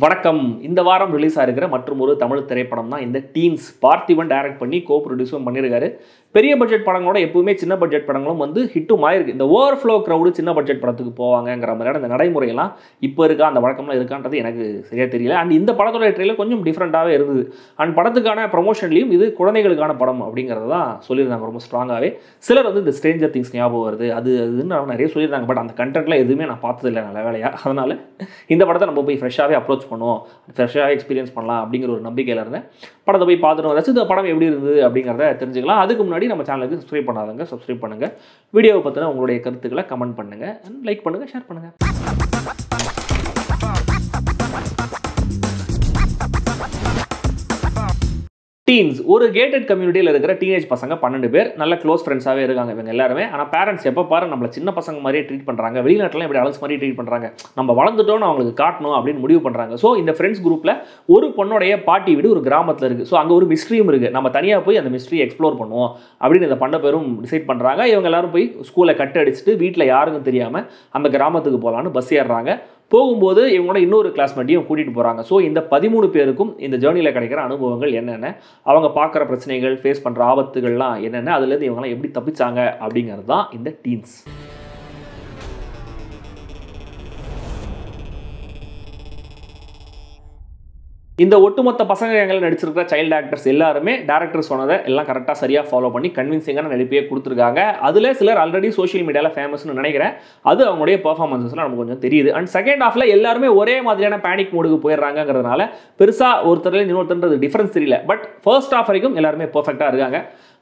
வணக்கம். இந்த வாரம் ரிலீஸ் ஆகிருக்கிற மற்றும் ஒரு தமிழ் திரைப்படம் தான் இந்த டீன்ஸ். பார்த்திபன் டைரக்ட் பண்ணி கோ-ப்ரொடியூஸும் பண்ணியிருக்காரு. பெரிய பட்ஜெட் படங்களோட எப்பவுமே சின்ன பட்ஜெட் படங்களும் வந்து ஹிட்டும் ஆயிருக்கு. இந்த ஓவர்ஃப்ளோ க்ரௌடு சின்ன பட்ஜெட் படத்துக்கு போவாங்கங்கிற மாதிரியான இந்த நடைமுறையெல்லாம் இப்போ இருக்கா, அந்த வழக்கம்லாம் இருக்கான்றது எனக்கு சரியாக தெரியல. அண்ட் இந்த படத்தோட ட்ரெயிலர் கொஞ்சம் டிஃப்ரெண்ட்டாகவே இருந்தது. அண்ட் படத்துக்கான ப்ரொமோஷன்லையும் இது குழந்தைகளுக்கான படம் அப்படிங்கிறது தான் சொல்லியிருந்தாங்க ரொம்ப ஸ்ட்ராங்காகவே. சிலர் வந்து இந்த ஸ்ட்ரேஞ்சர் திங்ஸ் ஞாபகம் வருது, அதுன்னு நிறைய சொல்லியிருந்தாங்க. பட் அந்த கண்டென்ட்லாம் எதுவுமே நான் பார்த்ததில்லை நல்ல வேலையாக. அதனால் இந்த படத்தை நம்ம போய் ஃப்ரெஷ்ஷாகவே அப்ரோச் பண்ணுவோம், ஃப்ரெஷ்ஷாக எக்ஸ்பீரியன்ஸ் பண்ணலாம் அப்படிங்கிற ஒரு நம்பிக்கையில் இருந்தேன். படத்தை போய் பார்த்துட்டு வந்தாச்சு. இந்த படம் எப்படி இருந்தது அப்படிங்கிறத தெரிஞ்சுக்கலாம். அதுக்கு முன்னாடி நம்ம சேனலுக்கு சப்ஸ்கிரைப் பண்ணாதவங்க சப்ஸ்கிரைப் பண்ணுங்கள். வீடியோவை பற்றின உங்களுடைய கருத்துக்களை கமெண்ட் பண்ணுங்கள், லைக் பண்ணுங்கள், ஷேர் பண்ணுங்கள். டீன்ஸ் ஒரு கேட்டட் கம்யூனிட்டியில் இருக்கிற டீனேஜ் பசங்க 12 பேர் நல்ல க்ளோஸ் ஃப்ரெண்ட்ஸாகவே இருக்காங்க இவங்க எல்லாருமே. ஆனால் பேரண்ட்ஸ் எப்போ பாரு நம்மளை சின்ன பசங்க மாதிரியே ட்ரீட் பண்ணுறாங்க, வெளிநாட்டிலாம் இப்படி அலஸ் மாதிரி ட்ரீட் பண்ணுறாங்க, நம்ம வளர்ந்துட்டோன்னு அவங்களுக்கு காட்டணும் அப்படின்னு முடிவு பண்ணுறாங்க. ஸோ இந்த ஃப்ரெண்ட்ஸ் குரூப்பில் ஒரு பொண்ணுடைய பாட்டி வீடு ஒரு கிராமத்தில் இருக்குது. ஸோ அங்கே ஒரு மிஸ்ட்ரியும் இருக்குது. நம்ம தனியாக போய் அந்த மிஸ்ட்ரியை எக்ஸ்ப்ளோர் பண்ணுவோம் அப்படின்னு இந்த பண்ண பேரும் டிசைட் பண்ணுறாங்க. இவங்க எல்லாரும் போய் ஸ்கூலை கட் அடிச்சுட்டு வீட்டில் யாருக்கும் தெரியாமல் அந்த கிராமத்துக்கு போகலான்னு பஸ் ஏறுறாங்க. போகும்போது இவங்களோட இன்னொரு கிளாஸ்மேட்டையும் கூட்டிகிட்டு போகிறாங்க. ஸோ இந்த 13 பேருக்கும் இந்த ஜேர்னியில் கிடைக்கிற அனுபவங்கள் என்னென்ன, அவங்க பார்க்குற பிரச்சனைகள், ஃபேஸ் பண்ணுற ஆபத்துகள்லாம் என்னென்ன, அதுலேருந்து இவங்களாம் எப்படி தப்பிச்சாங்க அப்படிங்கிறது தான் இந்த டீன்ஸ். இந்த ஒட்டுமொத்த பசங்க எங்களை நடிச்சிருக்கிற சைல்டு ஆக்டர்ஸ் எல்லாருமே டேரக்டர் சொன்னதை எல்லாம் கரெக்டாக சரியாக ஃபாலோ பண்ணி கன்வின்சிங்கான நடிப்பையே கொடுத்துருக்காங்க. அதில் சிலர் ஆல்ரெடி சோஷியல் மீடியாவில் ஃபேமஸ்னு நினைக்கிறேன். அது அவங்களுடைய பர்ஃபார்மன்ஸஸ்லாம் நமக்கு கொஞ்சம் தெரியுது. அண்ட் செகண்ட் ஹாஃபில் எல்லாருமே ஒரே மாதிரியான பேனிக் மோடுக்கு போயிடுறாங்கிறதுனால பெருசாக ஒருத்தர்லேருந்து இன்னொருத்தர்ன்றது டிஃபரன்ஸ் தெரியல. பட் ஃபர்ஸ்ட் ஹாஃப் வரைக்கும் எல்லாருமே பர்ஃபெக்டாக இருக்காங்க.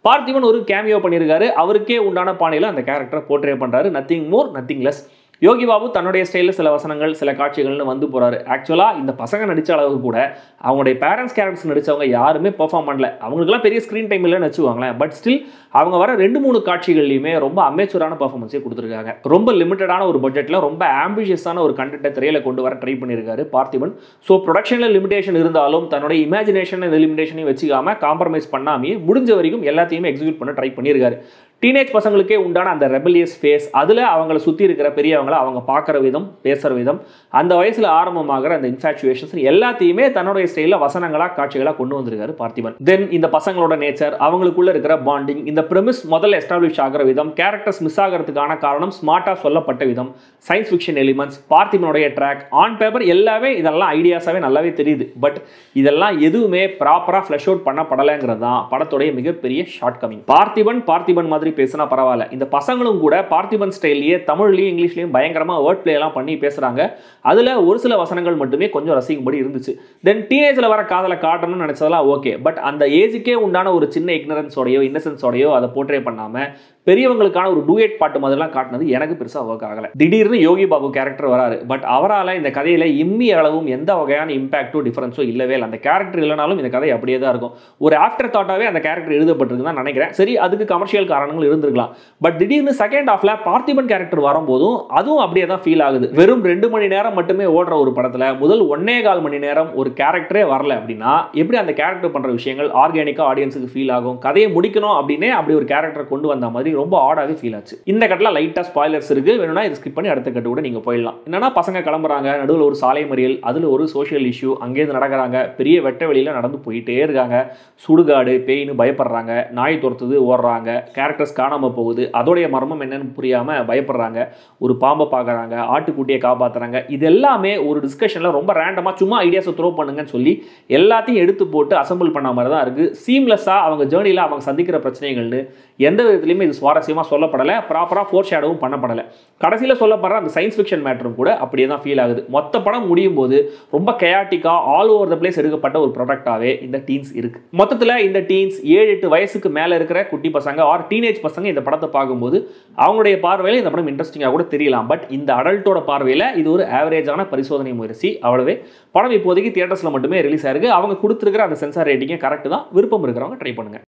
பார்த்திபன் ஒரு கேமியோ பண்ணியிருக்காரு. அவருக்கே உண்டான பாணியில் அந்த கேரக்டரை போர்ட்ரே பண்ணுறாரு. Nothing more nothing less. Yogi Babu தன்னுடைய ஸ்டைலில் சில வசனங்கள் சில காட்சிகள்னு வந்து போகிறாரு. ஆக்சுவலாக இந்த பசங்க நடித்த அளவுக்கு கூட அவங்களுடைய பேரண்ட்ஸ் கேரக்டர்ஸ் நடித்தவங்க யாருமே பெர்ஃபார்ம் பண்ணல. அவங்களுக்குலாம் பெரிய ஸ்க்ரீன் டைம் இல்லைன்னு வச்சுக்கோங்களேன். பட் ஸ்டில் அவங்க வர 2-3 காட்சிகள்லையுமே ரொம்ப அமேச்சூரான பர்ஃபார்மன்ஸே கொடுத்துருக்காங்க. ரொம்ப லிமிட்டடான ஒரு பட்ஜெட்டில் ரொம்ப ஆம்பிஷியஸான ஒரு கண்டென்ட்டை திரையில கொண்டு வர ட்ரை பண்ணியிருக்காரு பார்த்திபன். ஸோ ப்ரொடக்ஷனில் லிமிடேஷன் இருந்தாலும் தன்னுடைய இமேஜினேஷன் இந்த லிமிடேஷனையும் வச்சுக்காமல் காம்ப்ரமைஸ் பண்ணாமையே முடிஞ்ச வரைக்கும் எல்லாத்தையுமே எக்ஸிக்யூட் பண்ண ட்ரை பண்ணியிருக்காரு. டீனேஜ் பசங்களுக்கே உண்டான அந்த ரெபலியஸ் ஃபேஸ், அதில் அவங்கள சுற்றி இருக்கிற பெரியவங்களை அவங்க பார்க்குற விதம், பேசுகிற விதம், அந்த வயசில் ஆரம்பமாகிற அந்த இன்ஃபேச்சுவேஷன்ஸ் எல்லாத்தையுமே தன்னுடைய ஸ்டைலில் வசனங்களாக காட்சிகளாக கொண்டு வந்திருக்காரு பார்த்திபன். தென் இந்த பசங்களோட நேச்சர், அவங்களுக்குள்ள இருக்கிற பாண்டிங், இந்த ப்ரெமிஸ் முதல்ல எஸ்டாப்ளிஷ் ஆகிற விதம், கேரக்டர்ஸ் மிஸ் ஆகிறதுக்கான காரணம் ஸ்மார்ட்டாக சொல்லப்பட்ட விதம், சயின்ஸ் ஃபிக்ஷன் எலிமெண்ட்ஸ், பார்த்திபனுடைய ட்ராக், ஆன் பேப்பர் எல்லாமே இதெல்லாம் ஐடியாஸாகவே நல்லாவே தெரியுது. பட் இதெல்லாம் எதுவுமே ப்ராப்பராக ஃப்ளஷ் அவுட் பண்ணப்படலைங்கிறது தான் படத்துடைய மிகப்பெரிய ஷார்ட் கமிங். பார்த்திபன் மாதிரி பேசினா பரவாயில்ல, இந்த பசங்களும் கூட பார்த்திபன் ஸ்டைல்லையே தமிழ்லையும் இங்கிலீஷ்லையும் பயங்கரமாக வேர்ட் பிளே எல்லாம் பண்ணி பேசுகிறாங்க. அதில் ஒரு சில வசனங்கள் மட்டுமே கொஞ்சம் ரசிக்கும்படி இருந்துச்சு. தென் டீனேஜில் வர காதலை காட்டணும்னு நினச்சதெல்லாம் ஓகே. பட் அந்த ஏஜுக்கே உண்டான ஒரு சின்ன இக்னரன்ஸோடையோ இன்னசென்ஸோடையோ அதை போர்ட்ரே பண்ணாமல் பெரியவங்களுக்கான ஒரு டூயட் பாட்டு மாதிரிலாம் காட்டினது எனக்கு பெருசாக ஒர்க் ஆகலை. திடீர்னு யோகி பாபு கேரக்டர் வராரு. பட் அவரால் இந்த கதையில் இம்மி அளவும் எந்த வகையான இம்பாக்டோ டிஃபரன்ஸோ இல்லவே இல்லை. அந்த கேரக்டர் இல்லைனாலும் இந்த கதை அப்படியே தான் இருக்கும். ஒரு ஆஃப்டர் தாட்டாகவே அந்த கேரக்டர் எழுதப்பட்டிருக்கு தான் நினைக்கிறேன். சரி, அதுக்கு கமர்ஷியல் காரணங்கள் இருந்திருக்கலாம். பட் திடீர்னு செகண்ட் ஹாஃப்ல பார்த்திபன் கேரக்டர் வரும்போதும் அதுவும் அப்படியே தான் ஃபீல் ஆகுது. வெறும் 2 மணி நேரம் மட்டுமே ஓடுற ஒரு படத்தில் முதல் 1.25 மணி நேரம் ஒரு கேரக்டரே வரல அப்படின்னா எப்படி அந்த கேரக்டர் பண்ணுற விஷயங்கள் ஆர்கானிக்காக ஆடியன்ஸுக்கு ஃபீல் ஆகும்? கதையை முடிக்கணும் அப்படின்னே அப்படி ஒரு கேரக்டர் கொண்டு வந்த மாதிரி ரொம்ப ஆடாவே ஃபீல் ஆச்சு. இந்த கட்டில் லைட்டாக ஸ்பாய்லர்ஸ் இருக்கு, வேணும்னா இதை ஸ்கிப் பண்ணி அடுத்த கட்டு கூட நீங்கள் போயிடலாம். என்னன்னா, பசங்க கிளம்புறாங்க, நடுவில் ஒரு சாலை மறியல், அதில் ஒரு சோஷியல் இஷ்யூ, அங்கேருந்து நடக்கிறாங்க, பெரிய வெட்ட வெளியில் நடந்து போயிட்டே இருக்காங்க, சுடுகாடு பேயின்னு பயப்படுறாங்க, நாய் துரத்துது ஓடுறாங்க, கேரக்டர்ஸ் காணாமல் போகுது, அதோடைய மர்மம் என்னன்னு புரியாமல் பயப்படுறாங்க, ஒரு பாம்பை பார்க்குறாங்க, ஆட்டுக்குட்டியை காப்பாற்றுறாங்க. இது எல்லாமே ஒரு டிஸ்கஷனில் ரொம்ப ரேண்டமாக சும்மா ஐடியாஸை த்ரோ பண்ணுங்கன்னு சொல்லி எல்லாத்தையும் எடுத்து போட்டு அசம்பிள் பண்ண மாதிரி தான் இருக்குது. சீம்லெஸ்ஸாக அவங்க ஜேர்னியில் அவங்க சந்திக்கிற பிரச்சனைகள்னு எந்த விதத்துலையுமே இது சுவாரஸ்யமாக சொல்லப்படலை, ப்ராப்பராக ஃபோர் ஷேடோவும் பண்ணப்படலை. கடைசியில் சொல்லப்படுற அந்த சயின்ஸ் ஃபிக்ஷன் மேட்டரும் கூட அப்படியே தான் ஃபீல் ஆகுது. மொத்த படம் முடியும் போது ரொம்ப கயாட்டிக்காக ஆல் ஓவர் த பிளேஸ் எடுக்கப்பட்ட ஒரு ப்ராடக்டாகவே இந்த டீன்ஸ் இருக்குது. மொத்தத்தில் இந்த டீன்ஸ் 7-8 வயசுக்கு மேலே இருக்கிற குட்டி பசங்க ஆர் டீனேஜ் பசங்க இந்த படத்தை பார்க்கும்போது அவங்களுடைய பார்வையில் இந்த படம் இன்ட்ரெஸ்டிங்காக கூட தெரியலாம். பட் இந்த அடல்ட்டோட பார்வையில் இது ஒரு ஆவரேஜான பரிசோதனை முயற்சி, அவ்வளவே. படம் இப்போதைக்கு தியேட்டர்ஸில் மட்டுமே ரிலீஸ் ஆயிருக்கு. அவங்க கொடுத்துருக்கிற அந்த சென்சார் ரேட்டிங்கே கரெக்ட் தான். விருப்பம் இருக்கிறவங்க ட்ரை பண்ணுங்கள்.